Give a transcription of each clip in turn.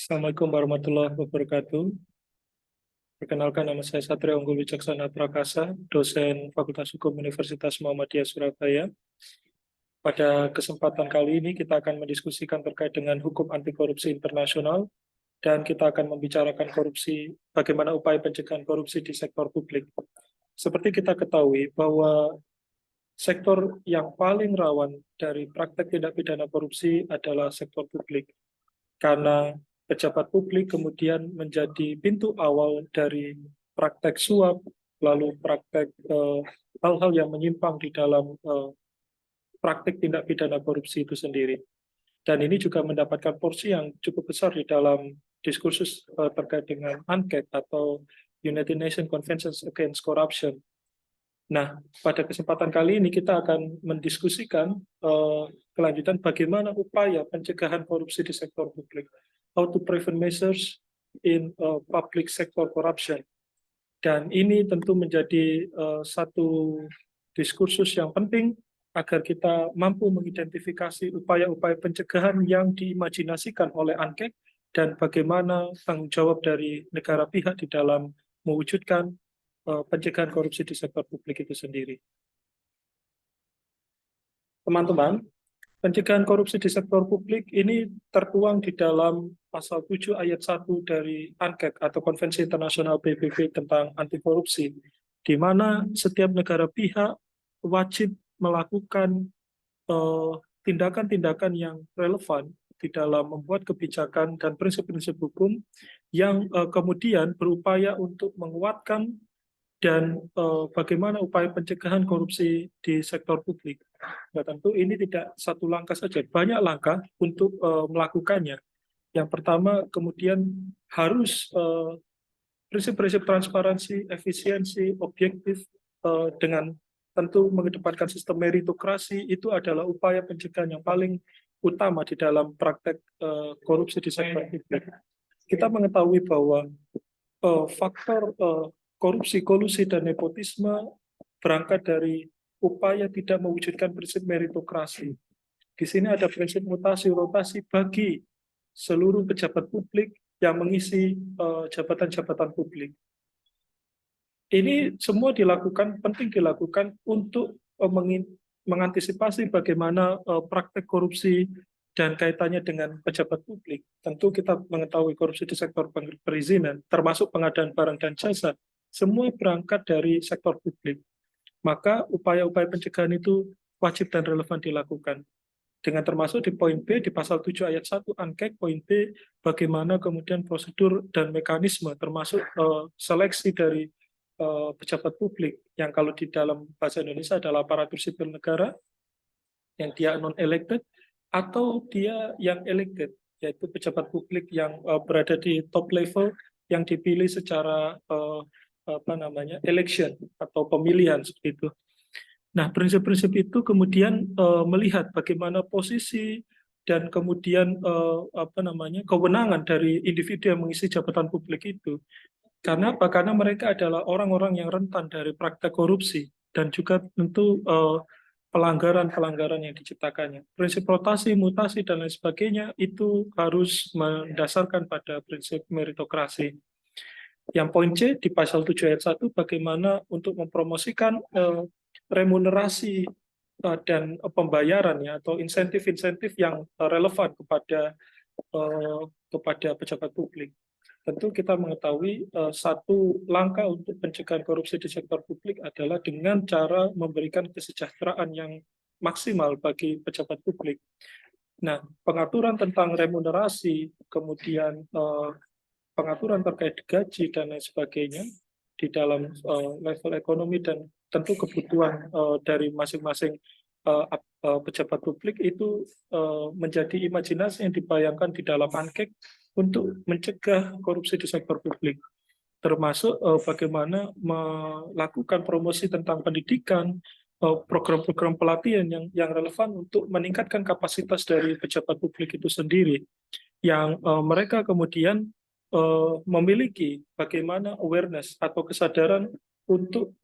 Assalamualaikum warahmatullahi wabarakatuh. Perkenalkan, nama saya Satria Unggul Wicaksana Prakasa, dosen Fakultas Hukum Universitas Muhammadiyah Surabaya. Pada kesempatan kali ini kita akan mendiskusikan terkait dengan hukum anti korupsi internasional dan kita akan membicarakan korupsi, bagaimana upaya pencegahan korupsi di sektor publik. Seperti kita ketahui bahwa sektor yang paling rawan dari praktek tindak pidana korupsi adalah sektor publik. Karena pejabat publik kemudian menjadi pintu awal dari praktek suap, lalu praktek hal-hal yang menyimpang di dalam praktek tindak pidana korupsi itu sendiri. Dan ini juga mendapatkan porsi yang cukup besar di dalam diskursus terkait dengan UNCAC atau United Nations Convention Against Corruption. Nah, pada kesempatan kali ini kita akan mendiskusikan kelanjutan bagaimana upaya pencegahan korupsi di sektor publik, how to prevent measures in public sector corruption. Dan ini tentu menjadi satu diskursus yang penting agar kita mampu mengidentifikasi upaya-upaya pencegahan yang diimajinasikan oleh UNCAC dan bagaimana tanggung jawab dari negara pihak di dalam mewujudkan pencegahan korupsi di sektor publik itu sendiri. Teman-teman, pencegahan korupsi di sektor publik ini tertuang di dalam pasal 7 ayat 1 dari UNCAC atau Konvensi Internasional PBB tentang anti korupsi, di mana setiap negara pihak wajib melakukan tindakan-tindakan yang relevan di dalam membuat kebijakan dan prinsip-prinsip hukum yang kemudian berupaya untuk menguatkan dan bagaimana upaya pencegahan korupsi di sektor publik. Nah, tentu ini tidak satu langkah saja, banyak langkah untuk melakukannya. Yang pertama, kemudian harus prinsip-prinsip transparansi, efisiensi, objektif, dengan tentu mengedepankan sistem meritokrasi, itu adalah upaya pencegahan yang paling utama di dalam praktek korupsi di sektor publik. Kita mengetahui bahwa faktor korupsi, kolusi, dan nepotisme berangkat dari upaya tidak mewujudkan prinsip meritokrasi. Di sini ada prinsip mutasi rotasi bagi seluruh pejabat publik yang mengisi jabatan-jabatan publik. Ini semua dilakukan, penting dilakukan untuk mengantisipasi bagaimana praktek korupsi dan kaitannya dengan pejabat publik. Tentu kita mengetahui korupsi di sektor perizinan, termasuk pengadaan barang dan jasa, semua berangkat dari sektor publik. Maka upaya-upaya pencegahan itu wajib dan relevan dilakukan. Dengan termasuk di poin B, di pasal 7 ayat 1 UNCAC, poin B, bagaimana kemudian prosedur dan mekanisme, termasuk seleksi dari pejabat publik, yang kalau di dalam bahasa Indonesia adalah aparatur sipil negara, yang dia non-elected, atau dia yang elected, yaitu pejabat publik yang berada di top level, yang dipilih secara election atau pemilihan seperti itu. Nah, prinsip-prinsip itu kemudian melihat bagaimana posisi dan kemudian kewenangan dari individu yang mengisi jabatan publik itu. Karena apa? Karena mereka adalah orang-orang yang rentan dari praktek korupsi dan juga tentu pelanggaran-pelanggaran yang diciptakannya. Prinsip rotasi, mutasi, dan lain sebagainya itu harus mendasarkan pada prinsip meritokrasi. Yang poin C di pasal 7 ayat 1, bagaimana untuk mempromosikan remunerasi dan pembayaran atau insentif-insentif yang relevan kepada pejabat publik. Tentu kita mengetahui satu langkah untuk pencegahan korupsi di sektor publik adalah dengan cara memberikan kesejahteraan yang maksimal bagi pejabat publik. Nah, pengaturan tentang remunerasi, kemudian pengaturan terkait gaji dan lain sebagainya di dalam level ekonomi dan tentu kebutuhan dari masing-masing pejabat publik itu menjadi imajinasi yang dibayangkan di dalam UNCAC untuk mencegah korupsi di sektor publik, termasuk bagaimana melakukan promosi tentang pendidikan, program-program pelatihan yang relevan untuk meningkatkan kapasitas dari pejabat publik itu sendiri, yang mereka kemudian memiliki bagaimana awareness atau kesadaran untuk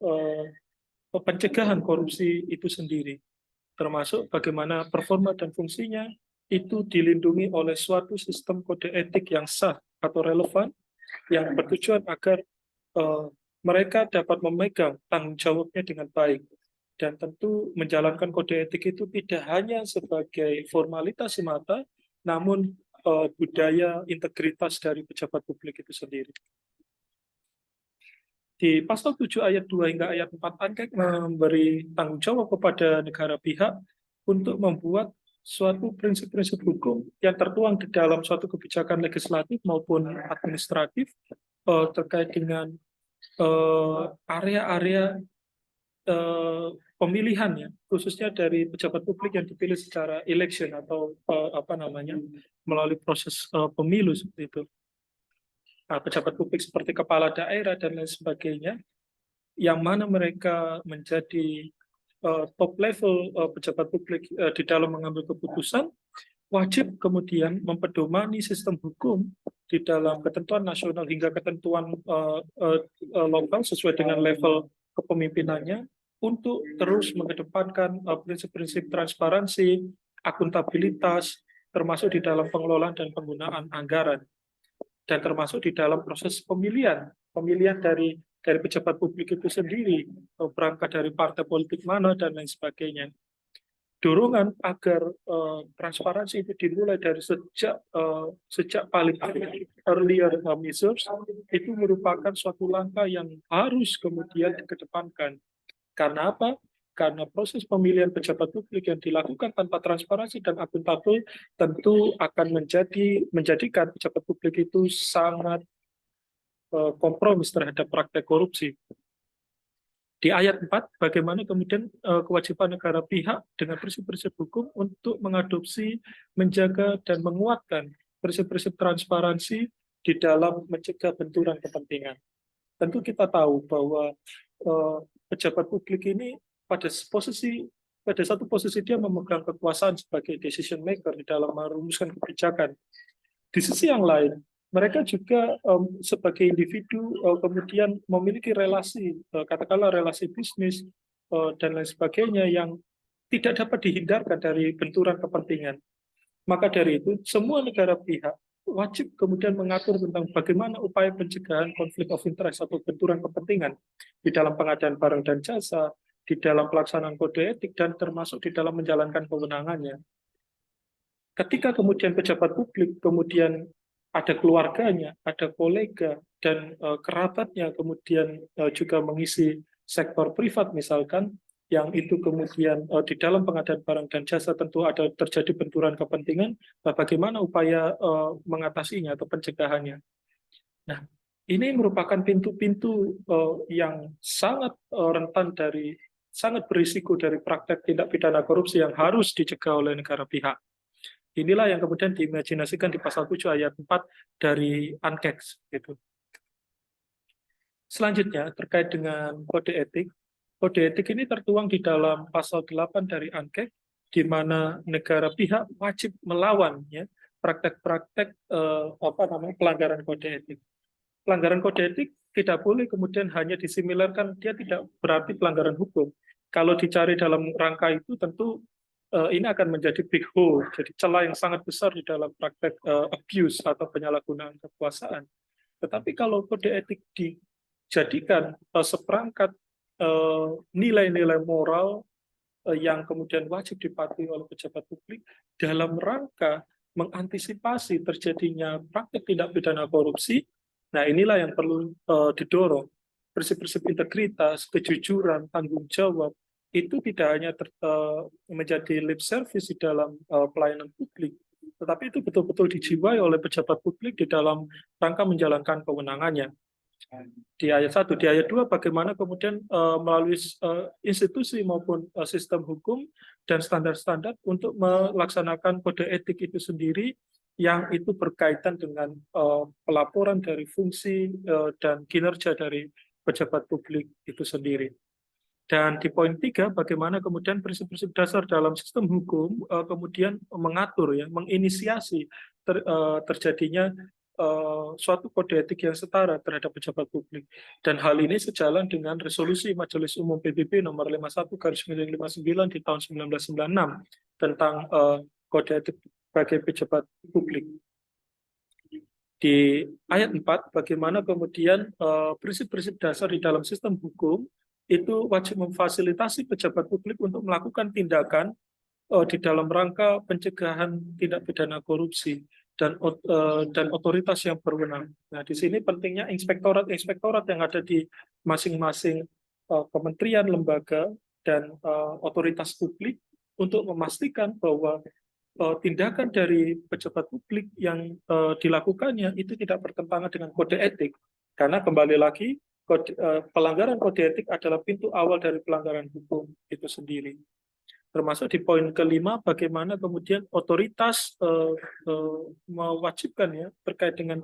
pencegahan korupsi itu sendiri, termasuk bagaimana performa dan fungsinya, itu dilindungi oleh suatu sistem kode etik yang sah atau relevan, yang bertujuan agar mereka dapat memegang tanggung jawabnya dengan baik. Dan tentu menjalankan kode etik itu tidak hanya sebagai formalitas semata, namun budaya integritas dari pejabat publik itu sendiri. Di pasal 7 ayat 2 hingga ayat 4 ANKEK memberi tanggung jawab kepada negara pihak untuk membuat suatu prinsip-prinsip hukum yang tertuang di dalam suatu kebijakan legislatif maupun administratif terkait dengan area-area pemilihan, ya, khususnya dari pejabat publik yang dipilih secara election atau melalui proses pemilu seperti itu. Pejabat publik seperti kepala daerah dan lain sebagainya, yang mana mereka menjadi top level pejabat publik di dalam mengambil keputusan, wajib kemudian mempedomani sistem hukum di dalam ketentuan nasional hingga ketentuan lokal sesuai dengan level kepemimpinannya, untuk terus mengedepankan prinsip-prinsip transparansi, akuntabilitas, termasuk di dalam pengelolaan dan penggunaan anggaran, dan termasuk di dalam proses pemilihan dari pejabat publik itu sendiri, berangkat dari partai politik mana dan lain sebagainya. Dorongan agar transparansi itu dimulai dari sejak paling earlier measures itu merupakan suatu langkah yang harus kemudian dikedepankan. Karena apa? Karena proses pemilihan pejabat publik yang dilakukan tanpa transparansi dan akuntabel tentu akan menjadikan pejabat publik itu sangat kompromis terhadap praktek korupsi. Di ayat 4, bagaimana kemudian kewajiban negara pihak dengan prinsip-prinsip hukum untuk mengadopsi, menjaga, dan menguatkan prinsip-prinsip transparansi di dalam mencegah benturan kepentingan. Tentu kita tahu bahwa pejabat publik ini pada satu posisi dia memegang kekuasaan sebagai decision maker di dalam merumuskan kebijakan. Di sisi yang lain, mereka juga sebagai individu kemudian memiliki relasi, katakanlah relasi bisnis dan lain sebagainya yang tidak dapat dihindarkan dari benturan kepentingan. Maka dari itu, semua negara pihak wajib kemudian mengatur tentang bagaimana upaya pencegahan konflik of interest atau benturan kepentingan di dalam pengadaan barang dan jasa, di dalam pelaksanaan kode etik, dan termasuk di dalam menjalankan kewenangannya. Ketika kemudian pejabat publik kemudian ada keluarganya, ada kolega, dan kerabatnya kemudian juga mengisi sektor privat misalkan, yang itu kemudian di dalam pengadaan barang dan jasa tentu ada terjadi benturan kepentingan, bagaimana upaya mengatasinya atau pencegahannya. Nah, ini merupakan pintu-pintu yang sangat rentan sangat berisiko dari praktek tindak pidana korupsi yang harus dicegah oleh negara pihak. Inilah yang kemudian diimajinasikan di pasal 7 ayat 4 dari ANKEK. Gitu. Selanjutnya, terkait dengan kode etik. Kode etik ini tertuang di dalam pasal 8 dari ANKEK, di mana negara pihak wajib melawan ya, praktek-praktek pelanggaran kode etik. Pelanggaran kode etik tidak boleh kemudian hanya disimilarkan, dia tidak berarti pelanggaran hukum. Kalau dicari dalam rangka itu tentu ini akan menjadi big hole, jadi celah yang sangat besar di dalam praktek abuse atau penyalahgunaan kekuasaan. Tetapi kalau kode etik dijadikan seperangkat nilai-nilai moral yang kemudian wajib dipatuhi oleh pejabat publik dalam rangka mengantisipasi terjadinya praktek tindak pidana korupsi, nah inilah yang perlu didorong. Prinsip-prinsip integritas, kejujuran, tanggung jawab, itu tidak hanya menjadi lip service di dalam pelayanan publik, tetapi itu betul-betul dijiwai oleh pejabat publik di dalam rangka menjalankan kewenangannya. Di ayat 1, di ayat 2 bagaimana kemudian melalui institusi maupun sistem hukum dan standar-standar untuk melaksanakan kode etik itu sendiri, yang itu berkaitan dengan pelaporan dari fungsi dan kinerja dari pejabat publik itu sendiri. Dan di poin 3, bagaimana kemudian prinsip-prinsip dasar dalam sistem hukum kemudian mengatur, ya, menginisiasi terjadinya suatu kode etik yang setara terhadap pejabat publik. Dan hal ini sejalan dengan resolusi Majelis Umum PBB nomor 51/59 di tahun 1996 tentang kode etik sebagai pejabat publik. Di ayat 4, bagaimana kemudian prinsip-prinsip dasar di dalam sistem hukum itu wajib memfasilitasi pejabat publik untuk melakukan tindakan di dalam rangka pencegahan tindak pidana korupsi dan otoritas yang berwenang. Nah, di sini pentingnya inspektorat-inspektorat yang ada di masing-masing kementerian, lembaga, dan otoritas publik untuk memastikan bahwa tindakan dari pejabat publik yang dilakukannya itu tidak bertentangan dengan kode etik. Karena kembali lagi, pelanggaran kode etik adalah pintu awal dari pelanggaran hukum itu sendiri. Termasuk di poin kelima, bagaimana kemudian otoritas mewajibkan ya terkait dengan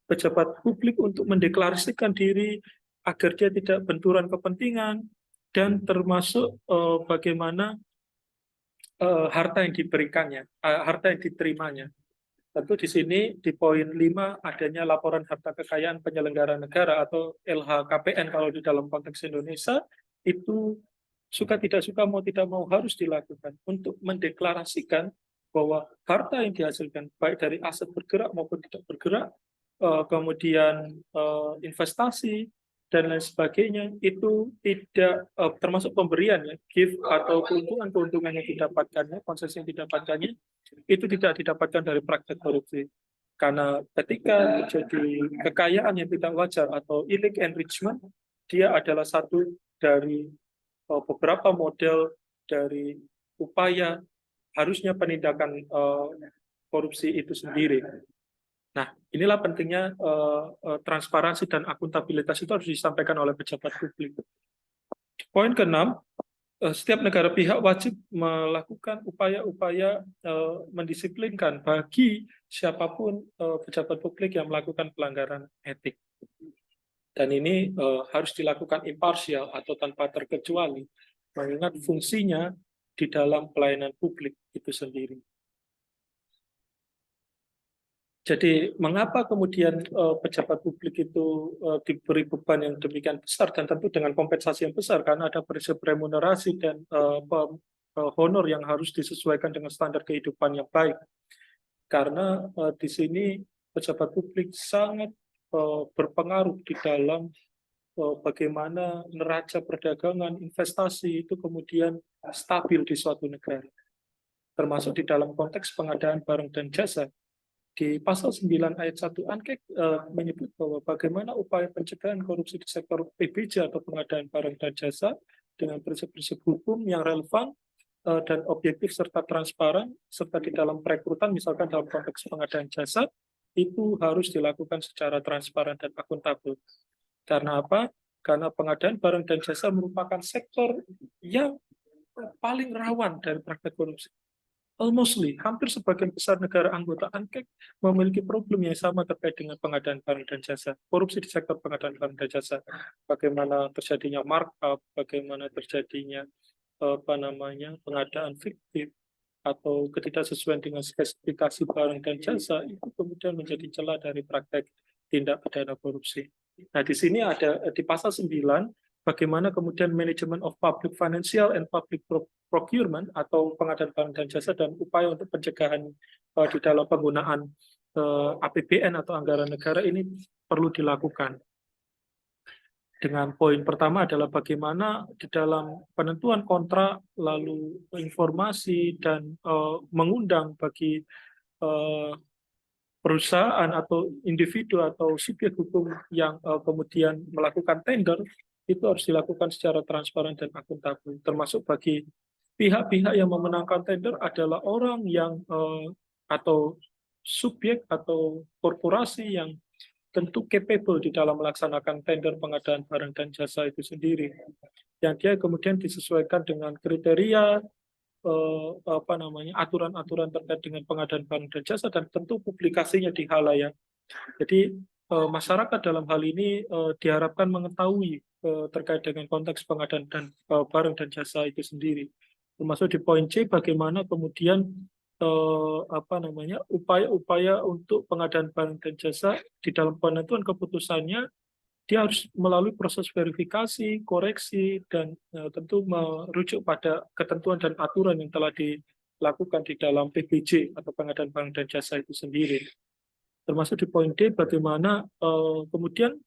pejabat publik untuk mendeklarasikan diri agar dia tidak benturan kepentingan, dan termasuk bagaimana harta yang diberikannya, harta yang diterimanya. Tentu di sini di poin 5 adanya laporan harta kekayaan penyelenggara negara atau LHKPN kalau di dalam konteks Indonesia, itu suka tidak suka, mau tidak mau harus dilakukan untuk mendeklarasikan bahwa harta yang dihasilkan baik dari aset bergerak maupun tidak bergerak, kemudian investasi dan lain sebagainya itu tidak termasuk pemberian ya, gift atau keuntungan yang didapatkannya, konsesi yang didapatkannya itu tidak didapatkan dari praktek korupsi. Karena ketika terjadi kekayaan yang tidak wajar atau illegal enrichment, dia adalah satu dari beberapa model dari upaya harusnya penindakan korupsi itu sendiri. Nah, inilah pentingnya transparansi dan akuntabilitas itu harus disampaikan oleh pejabat publik. Poin ke-6, setiap negara pihak wajib melakukan upaya-upaya mendisiplinkan bagi siapapun pejabat publik yang melakukan pelanggaran etik. Dan ini harus dilakukan imparsial atau tanpa terkecuali, mengingat fungsinya di dalam pelayanan publik itu sendiri. Jadi mengapa kemudian pejabat publik itu diberi beban yang demikian besar, dan tentu dengan kompensasi yang besar karena ada prinsip remunerasi dan honor yang harus disesuaikan dengan standar kehidupan yang baik. Karena di sini pejabat publik sangat berpengaruh di dalam bagaimana neraca perdagangan, investasi itu kemudian stabil di suatu negara. Termasuk di dalam konteks pengadaan barang dan jasa. Di pasal 9 ayat 1 ANKEK menyebut bahwa bagaimana upaya pencegahan korupsi di sektor PBJ atau pengadaan barang dan jasa dengan prinsip-prinsip hukum yang relevan dan objektif serta transparan, serta di dalam perekrutan, misalkan dalam konteks pengadaan jasa, itu harus dilakukan secara transparan dan akuntabel. Karena apa? Karena pengadaan barang dan jasa merupakan sektor yang paling rawan dari praktek korupsi. Almostly, hampir sebagian besar negara anggota ANKEK memiliki problem yang sama terkait dengan pengadaan barang dan jasa. Korupsi di sektor pengadaan barang dan jasa. Bagaimana terjadinya markup, bagaimana terjadinya pengadaan fiktif, atau ketidaksesuaian dengan spesifikasi barang dan jasa, itu kemudian menjadi celah dari praktek tindak pidana korupsi. Nah, di sini ada di pasal 9, bagaimana kemudian manajemen of public financial and public procurement atau pengadaan barang dan jasa dan upaya untuk pencegahan di dalam penggunaan APBN atau anggaran negara ini perlu dilakukan. Dengan poin pertama adalah bagaimana di dalam penentuan kontrak, lalu informasi dan mengundang bagi perusahaan atau individu atau subjek hukum yang kemudian melakukan tender, itu harus dilakukan secara transparan dan akuntabel. Termasuk bagi pihak-pihak yang memenangkan tender adalah orang yang atau subjek atau korporasi yang tentu capable di dalam melaksanakan tender pengadaan barang dan jasa itu sendiri. Yang dia kemudian disesuaikan dengan kriteria aturan-aturan terkait dengan pengadaan barang dan jasa, dan tentu publikasinya di halayak. Jadi masyarakat dalam hal ini diharapkan mengetahui terkait dengan konteks pengadaan dan barang dan jasa itu sendiri. Termasuk di poin C, bagaimana kemudian upaya-upaya untuk pengadaan barang dan jasa di dalam penentuan keputusannya, dia harus melalui proses verifikasi, koreksi, dan tentu merujuk pada ketentuan dan aturan yang telah dilakukan di dalam PBJ atau pengadaan barang dan jasa itu sendiri. Termasuk di poin D, bagaimana kemudian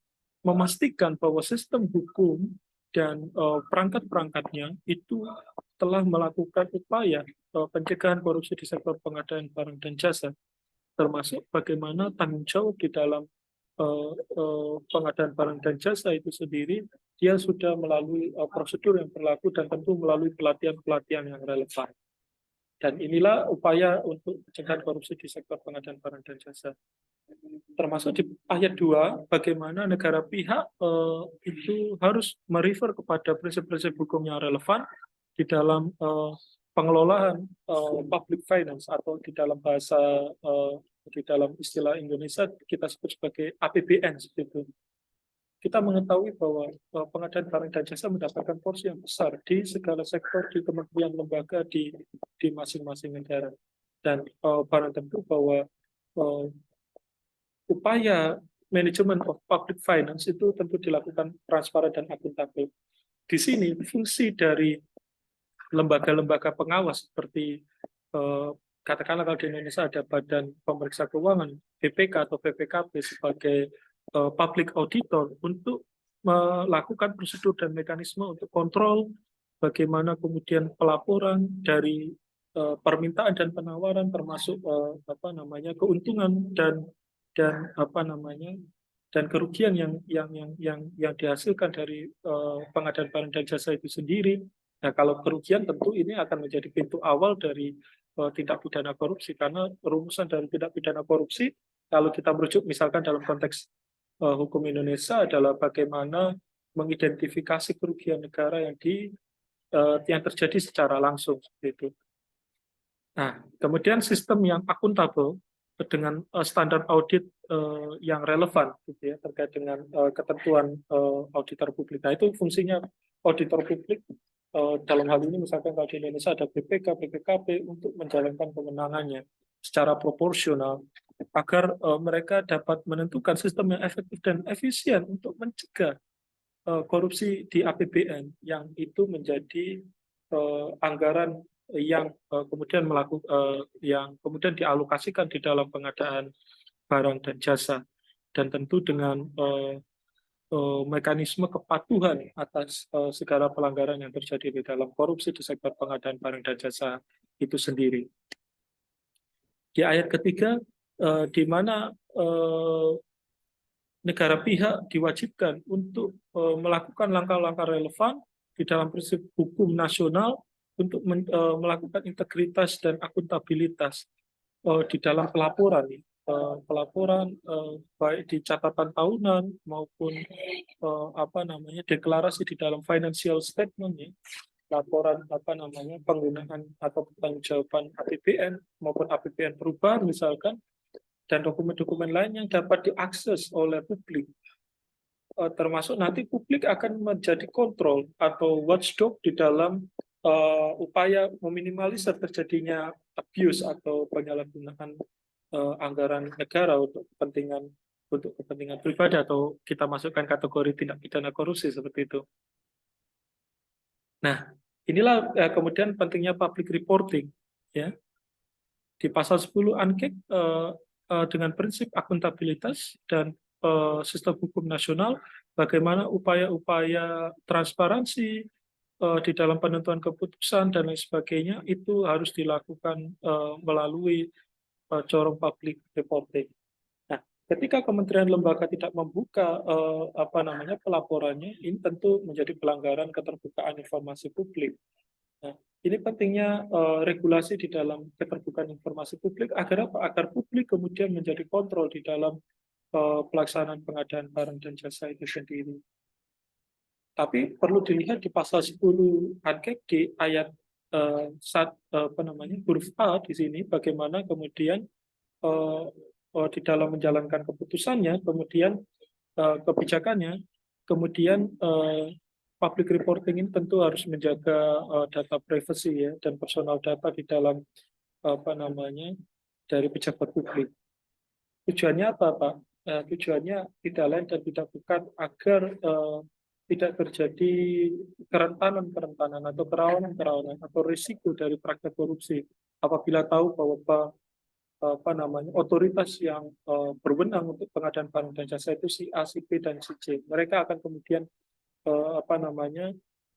memastikan bahwa sistem hukum dan perangkat-perangkatnya itu telah melakukan upaya pencegahan korupsi di sektor pengadaan barang dan jasa, termasuk bagaimana tanggung jawab di dalam pengadaan barang dan jasa itu sendiri, dia sudah melalui prosedur yang berlaku dan tentu melalui pelatihan-pelatihan yang relevan. Dan inilah upaya untuk pencegahan korupsi di sektor pengadaan barang dan jasa. Termasuk di ayat 2, bagaimana negara pihak itu harus merefer kepada prinsip-prinsip hukum yang relevan di dalam pengelolaan public finance, atau di dalam bahasa di dalam istilah Indonesia kita sebut sebagai APBN seperti itu. Kita mengetahui bahwa pengadaan barang dan jasa mendapatkan porsi yang besar di segala sektor, di kementerian lembaga, di masing-masing negara. Dan barang tentu bahwa upaya manajemen of public finance itu tentu dilakukan transparan dan akuntabel. Di sini fungsi dari lembaga-lembaga pengawas seperti katakanlah kalau di Indonesia ada Badan Pemeriksa Keuangan, BPK atau BPKP sebagai public auditor untuk melakukan prosedur dan mekanisme untuk kontrol bagaimana kemudian pelaporan dari permintaan dan penawaran, termasuk keuntungan dan kerugian yang dihasilkan dari pengadaan barang dan jasa itu sendiri. Nah, kalau kerugian tentu ini akan menjadi pintu awal dari tindak pidana korupsi, karena rumusan dari tindak pidana korupsi, kalau kita merujuk misalkan dalam konteks hukum Indonesia, adalah bagaimana mengidentifikasi kerugian negara yang terjadi secara langsung seperti itu. Nah, kemudian sistem yang akuntabel dengan standar audit yang relevan, gitu ya, terkait dengan ketentuan auditor publik. Nah, itu fungsinya auditor publik dalam hal ini, misalkan kalau di Indonesia ada BPK, BPKP, untuk menjalankan kewenangannya secara proporsional agar mereka dapat menentukan sistem yang efektif dan efisien untuk mencegah korupsi di APBN, yang itu menjadi anggaran yang kemudian dialokasikan di dalam pengadaan barang dan jasa, dan tentu dengan mekanisme kepatuhan atas segala pelanggaran yang terjadi di dalam korupsi di sektor pengadaan barang dan jasa itu sendiri. Di ayat ketiga, di mana negara pihak diwajibkan untuk melakukan langkah-langkah relevan di dalam prinsip hukum nasional untuk melakukan integritas dan akuntabilitas di dalam pelaporan, baik di catatan tahunan maupun deklarasi di dalam financial statement, laporan penggunaan atau pertanggungjawaban APBN maupun APBN perubahan misalkan, dan dokumen-dokumen lain yang dapat diakses oleh publik. Termasuk nanti publik akan menjadi kontrol atau watchdog di dalam upaya meminimalisir terjadinya abuse atau penyalahgunaan anggaran negara untuk kepentingan pribadi, atau kita masukkan kategori tindak pidana korupsi seperti itu. Nah, inilah kemudian pentingnya public reporting, ya. Di pasal 10 ANKEK dengan prinsip akuntabilitas dan sistem hukum nasional, bagaimana upaya-upaya transparansi di dalam penentuan keputusan dan lain sebagainya itu harus dilakukan melalui corong public reporting. Nah, ketika kementerian lembaga tidak membuka pelaporannya, ini tentu menjadi pelanggaran keterbukaan informasi publik. Nah, ini pentingnya regulasi di dalam keterbukaan informasi publik agar apa? Agar publik kemudian menjadi kontrol di dalam pelaksanaan pengadaan barang dan jasa itu sendiri. Tapi perlu dilihat di pasal 10 ANKEK di ayat huruf A di sini, bagaimana kemudian di dalam menjalankan keputusannya, kemudian kebijakannya, kemudian public reporting ini tentu harus menjaga data privacy, ya, dan personal data di dalam dari pejabat publik. Tujuannya apa, Pak? Tujuannya tidak lain dan tidak bukan agar tidak terjadi kerentanan atau kerawanan atau risiko dari praktek korupsi apabila tahu bahwa otoritas yang berwenang untuk pengadaan barang dan jasa itu si A, si B, dan si C. Mereka akan kemudian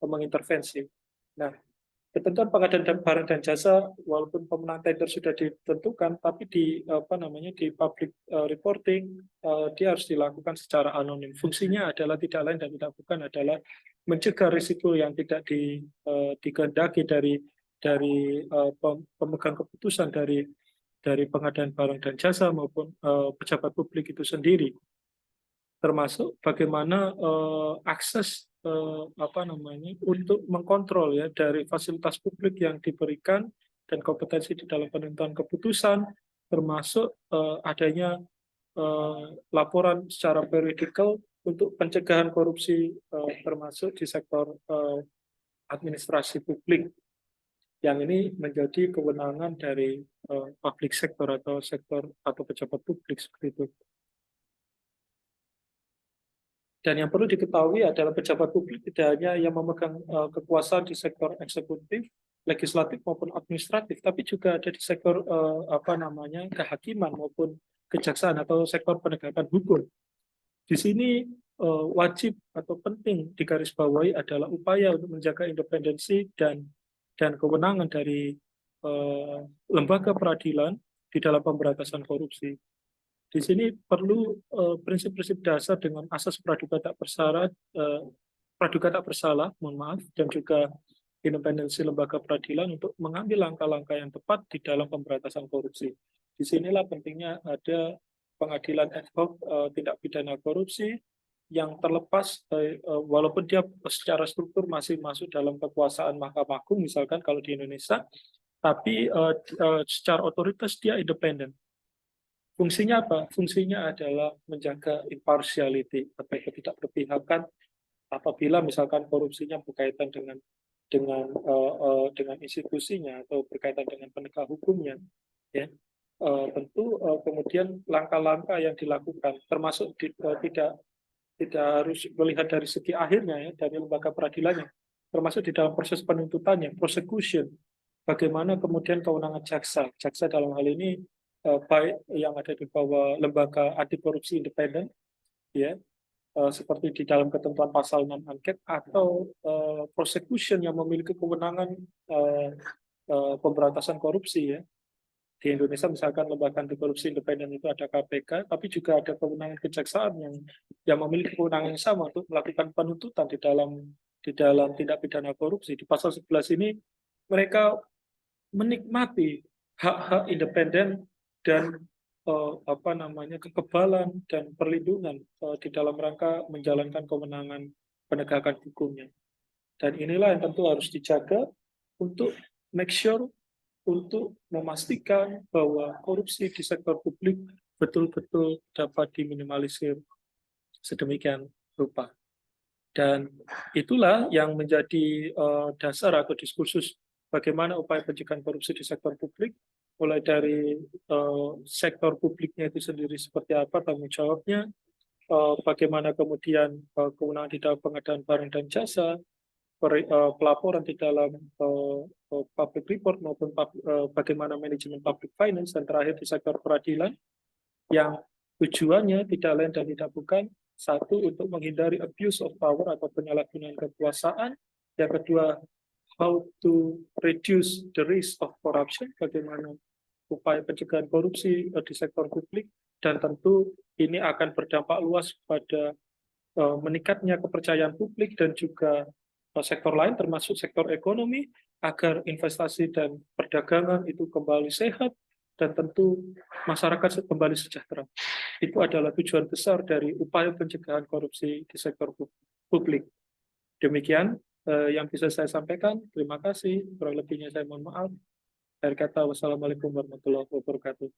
mengintervensi. Nah, ketentuan pengadaan barang dan jasa, walaupun pemenang tender sudah ditentukan, tapi di public reporting dia harus dilakukan secara anonim. Fungsinya adalah tidak lain dan tidak bukan adalah mencegah risiko yang tidak dikehendaki dari pemegang keputusan dari pengadaan barang dan jasa maupun pejabat publik itu sendiri, termasuk bagaimana akses untuk mengkontrol ya dari fasilitas publik yang diberikan dan kompetensi di dalam penentuan keputusan, termasuk adanya laporan secara periodikal untuk pencegahan korupsi termasuk di sektor administrasi publik, yang ini menjadi kewenangan dari public sector atau pejabat publik seperti itu. Dan yang perlu diketahui adalah pejabat publik tidak hanya yang memegang kekuasaan di sektor eksekutif, legislatif maupun administratif, tapi juga ada di sektor kehakiman maupun kejaksaan atau sektor penegakan hukum. Di sini wajib atau penting digarisbawahi adalah upaya untuk menjaga independensi dan kewenangan dari lembaga peradilan di dalam pemberantasan korupsi. Di sini perlu prinsip-prinsip dasar dengan asas praduga tak bersalah, dan juga independensi lembaga peradilan untuk mengambil langkah-langkah yang tepat di dalam pemberantasan korupsi. Disinilah pentingnya ada pengadilan ad hoc tindak pidana korupsi yang terlepas, walaupun dia secara struktur masih masuk dalam kekuasaan Mahkamah Agung, misalkan kalau di Indonesia, tapi secara otoritas dia independen. Fungsinya apa? Fungsinya adalah menjaga impartiality atau ketidakberpihakan apabila misalkan korupsinya berkaitan dengan institusinya atau berkaitan dengan penegak hukumnya. Ya, tentu kemudian langkah-langkah yang dilakukan, termasuk tidak harus melihat dari segi akhirnya ya, dari lembaga peradilannya, termasuk di dalam proses penuntutannya, prosecution. Bagaimana kemudian kewenangan jaksa dalam hal ini baik yang ada di bawah lembaga anti korupsi independen, ya, seperti di dalam ketentuan pasal 6 angket, atau prosecution yang memiliki kewenangan pemberantasan korupsi, ya. Di Indonesia misalkan lembaga anti korupsi independen itu ada KPK, tapi juga ada kewenangan kejaksaan yang memiliki kewenangan yang sama untuk melakukan penuntutan di dalam tindak pidana korupsi. Di pasal 11 ini mereka menikmati hak-hak independen dan kekebalan dan perlindungan di dalam rangka menjalankan kewenangan penegakan hukumnya. Dan inilah yang tentu harus dijaga untuk make sure, untuk memastikan bahwa korupsi di sektor publik betul-betul dapat diminimalisir sedemikian rupa. Dan itulah yang menjadi dasar atau diskursus bagaimana upaya pencegahan korupsi di sektor publik, mulai dari sektor publiknya itu sendiri seperti apa tanggung jawabnya, bagaimana kemudian kewenangan di dalam pengadaan barang dan jasa, pelaporan di dalam public report maupun bagaimana manajemen public finance, dan terakhir di sektor peradilan yang tujuannya tidak lain dan tidak bukan, satu, untuk menghindari abuse of power atau penyalahgunaan kekuasaan, yang kedua, how to reduce the risk of corruption, bagaimana upaya pencegahan korupsi di sektor publik, dan tentu ini akan berdampak luas pada meningkatnya kepercayaan publik dan juga sektor lain termasuk sektor ekonomi, agar investasi dan perdagangan itu kembali sehat dan tentu masyarakat kembali sejahtera. Itu adalah tujuan besar dari upaya pencegahan korupsi di sektor publik. Demikian yang bisa saya sampaikan. Terima kasih. Kurang lebihnya saya mohon maaf. Akhir kata, wassalamualaikum warahmatullahi wabarakatuh.